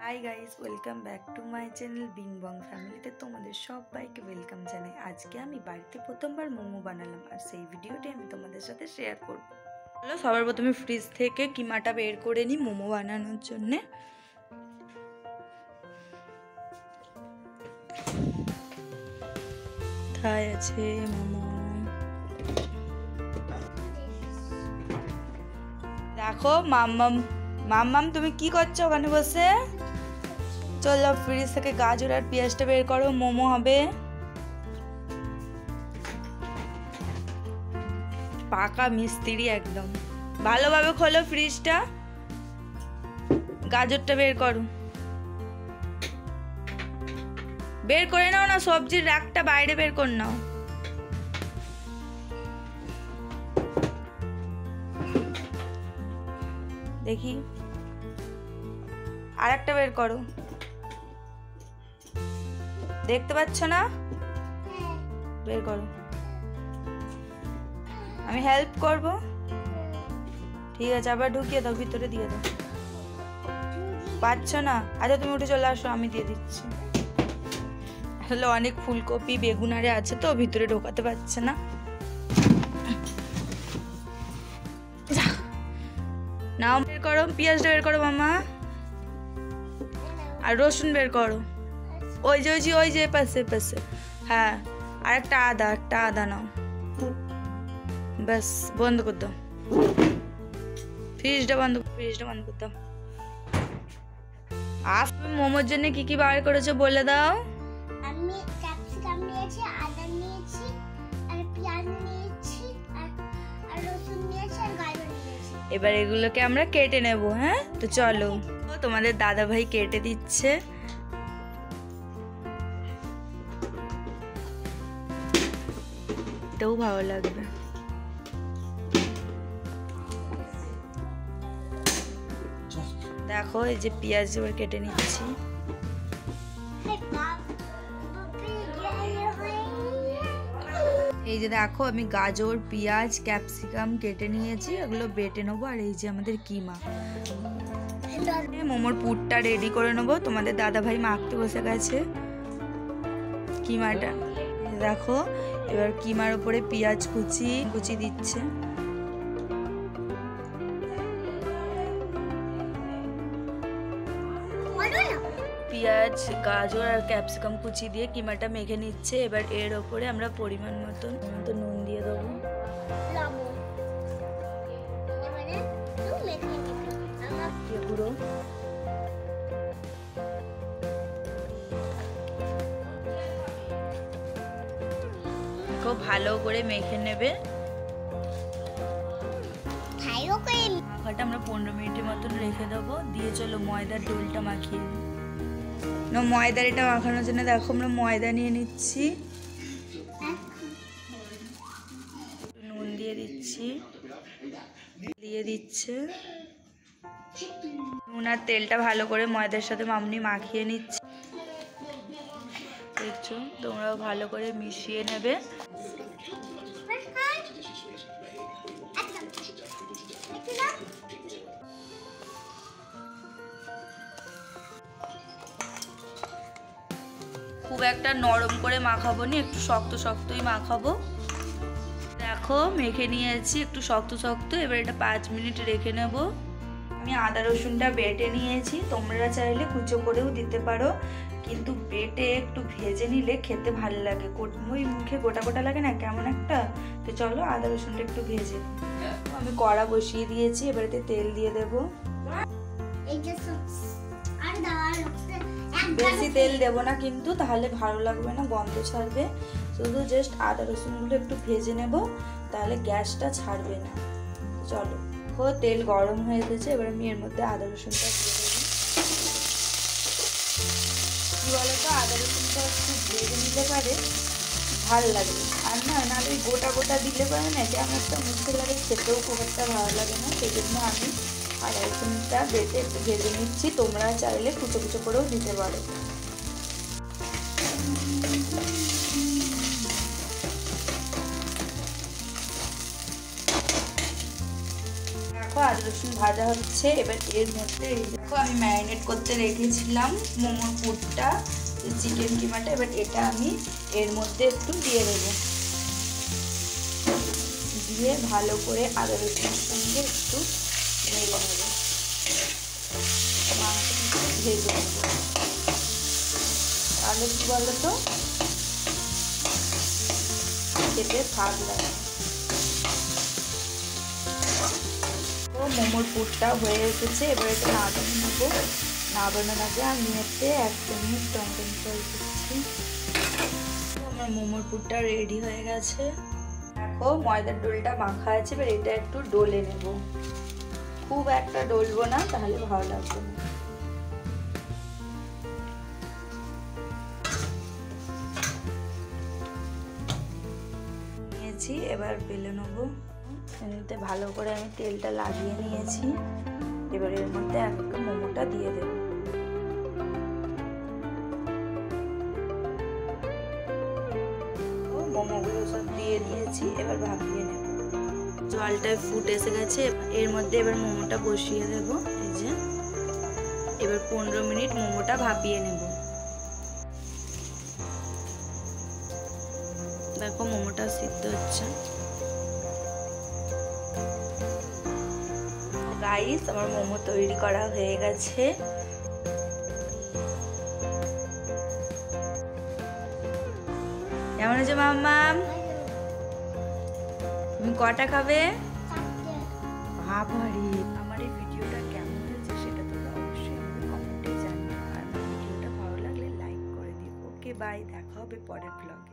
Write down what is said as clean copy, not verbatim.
High guys, welcome back to my channel being Bong ফ্যামিলিতে তোমাদের সবাইকে ওয়েলকাম জানাই। আজকে আমি বাড়িতে প্রথমবার মোমো বানালাম আর সেই ভিডিওটি আমি তোমাদের সাথে শেয়ার করব। চলো সবার প্রথমে ফ্রিজ থেকে কিমাটা বের করে নিই মোমো বানানোর জন্যে। কোথায় আছে মোমো? দেখো মাম্মাম মাম্মাম তুমি কি করছো ওখানে বসে? চলো ফ্রিজ থেকে গাজর আর পেঁয়াজটা বের করো, মোমো হবে। পাকা মিস্ত্রি একদম। ভালোভাবে খোলো ফ্রিজটা, গাজরটা বের করো, বের করে নাও না, সবজির র্যাকটা বাইরে বের করে নাও। দেখি আর একটা বের করো, দেখতে পাচ্ছ না? বের করো, আমি হেল্প করব। ঠিক আছে, আবার ঢুকিয়ে দাও, ভিতরে দিয়ে দাও। পাচ্ছ না? আচ্ছা তুমি উঠে চলে আসো, আমি দিয়ে দিচ্ছি। আসলে অনেক ফুলকপি বেগুন আরে আছে তো ভিতরে ঢোকাতে পারছে না। নাও বের করো, পেঁয়াজটা বের করো মামা, আর রসুন বের করো। ওই যে পাশে পাশে। হ্যাঁ, আর একটা আদা নাও। ব্যাস, বন্ধ করে দাও ফ্রিজটা, বন্ধ করে দাও। আর তুমি মোমোর জন্য কি কি বার করেছো বলে দাও। আমি ক্যাপসিকাম নিয়েছি, আদা নিয়েছি, আর পেঁয়াজ নিয়েছি, আর রসুন নিয়েছি, আর গাজর নিয়েছি। এবার এগুলোকে আমরা কেটে নেব। হ্যাঁ, তো চলো। তোমাদের দাদা ভাই কেটে দিচ্ছে। এটাও ভালো লাগবে। দেখো এই যে পেঁয়াজ এবার কেটে নিচ্ছি। এই যে দেখো আমি গাজর পেঁয়াজ ক্যাপসিকাম কেটে নিয়েছি, এগুলো বেটে নেবো। আর এই যে আমাদের কিমা, মোমোর পুরটা রেডি করে নেবো। তোমাদের দাদা ভাই মাখতে বসে গেছে কিমাটা। দেখো এবার কিমার উপরে পেঁয়াজ কুচি দিচ্ছে। পেঁয়াজ গাজর আর ক্যাপসিকাম কুচি দিয়ে কিমাটা মেখে নিচ্ছে। এবার এর ওপরে আমরা পরিমাণ মতো নুন দিয়ে দেবো। গুঁড়ো খুব ভালো করে মেখে নেবে। মাখাটা আমরা 15 মিনিটের মতন রেখে দেবো। দিয়ে চলো ময়দার ডোলটা মাখিয়ে নিই। ময়দার এটা মাখানোর জন্য দেখো আমরা ময়দা নিয়ে নিচ্ছি, নুন দিয়ে দিচ্ছি, দিয়ে দিচ্ছে নুন আর তেলটা ভালো করে ময়দার সাথে মামনি মাখিয়ে নিচ্ছে। দেখছো, তোমরাও ভালো করে মিশিয়ে নেবে। খুব একটা নরম করে মাখাবো না, একটু শক্ত শক্তই মাখাবো। দেখো মেখে নিয়েছি একটু শক্ত শক্ত। এবার এটা 5 মিনিট রেখে নেব। আমি আদা রসুনটা বেটে নিয়েছি, তোমরা চাইলে কুচো করেও দিতে পারো, কিন্তু বেটে একটু ভেজে নিলে খেতে ভালো লাগে। ওই মুখে গোটা গোটা লাগে না কেমন একটা। তো চলো আদা রসুনটা একটু ভেজে। আমি কড়া বসিয়ে দিয়েছি, এবারে তেল দিয়ে দেবো। বেশি তেল দেবো না কিন্তু, তাহলে ভালো লাগবে না, গন্ধ ছাড়বে। শুধু জাস্ট আদা রসুনগুলো একটু ভেজে নেব, তাহলে গ্যাসটা ছাড়বে না। চলো, তেল গরম হয়ে গেছে, এবার আমি এর মধ্যে আদা রসুনটা দিয়ে দেবো। কি বলতো, আদা রসুনটা একটু ভেজে নিতে পারে ভালো লাগবে। আর নাহলে গোটা গোটা দিলে পারে না, কেমন একটা মুখে লাগে, খেতেও খুব একটা ভালো লাগে না। সেই জন্য আমি আদা রসুনটা বেটে একটু ভেজে নিচ্ছি। তোমরা চাইলে কুচো কুচো করেও দিতে পারো। দেখো আদা আদা রসুন ভাজা হচ্ছে। এবার এর মধ্যে দেখো আমি ম্যারিনেট করতে রেখেছিলাম মোমোর পুরটা, চিকেন কিমাটা। এবার এটা আমি এর মধ্যে একটু দিয়ে দেবো, দিয়ে ভালো করে আদা রসুনের সঙ্গে একটু নেড়ে নেবো, মাংসটা ভেজে নেবো। তাহলে কি বলো তো খেতে স্বাদ লাগে। তো মোমোর পুরটা হয়ে এসেছে, এবার এটা নামিয়ে নেবো। নামানোর আগে আমি এতে 1 চামচ টমেটো সস দিচ্ছি। আমার মোমোর পুরটা রেডি হয়ে গেছে। দেখো ময়দার ডোলটা মাখা আছে, এবার এটা একটু ডলে নেব। খুব একটা ডলবো না, তাহলে ভালো লাগবে না। নিয়েছি, এবার বেলে নেবো। এতে ভালো করে আমি তেলটা লাগিয়ে নিয়েছি। এবার এর মধ্যে একটা মোমোটা দিয়ে দেব। মোমোগুলো সব দিয়ে দিয়েছি, এবার ভাপিয়ে নেব। জলটায় ফুট এসে গেছে, এর মধ্যে এবার মোমোটা বসিয়ে দেব। এই যে এবার 15 মিনিট মোমোটা ভাপিয়ে নেব। দেখো মোমোটা সিদ্ধ হচ্ছে। গাইস আমার মোমো তৈরি করা হয়ে গেছে। কেমন আছে মাম্মাম? তুমি কটা খাবে? বাবারে, আমার এই ভিডিওটা কেমন হয়েছে সেটা তোমরা অবশ্যই আমাকে কমেন্টে জানিও। আর ভিডিওটা ভালো লাগলে লাইক করে দিও। ওকে বাই, দেখা হবে পরের ব্লগে।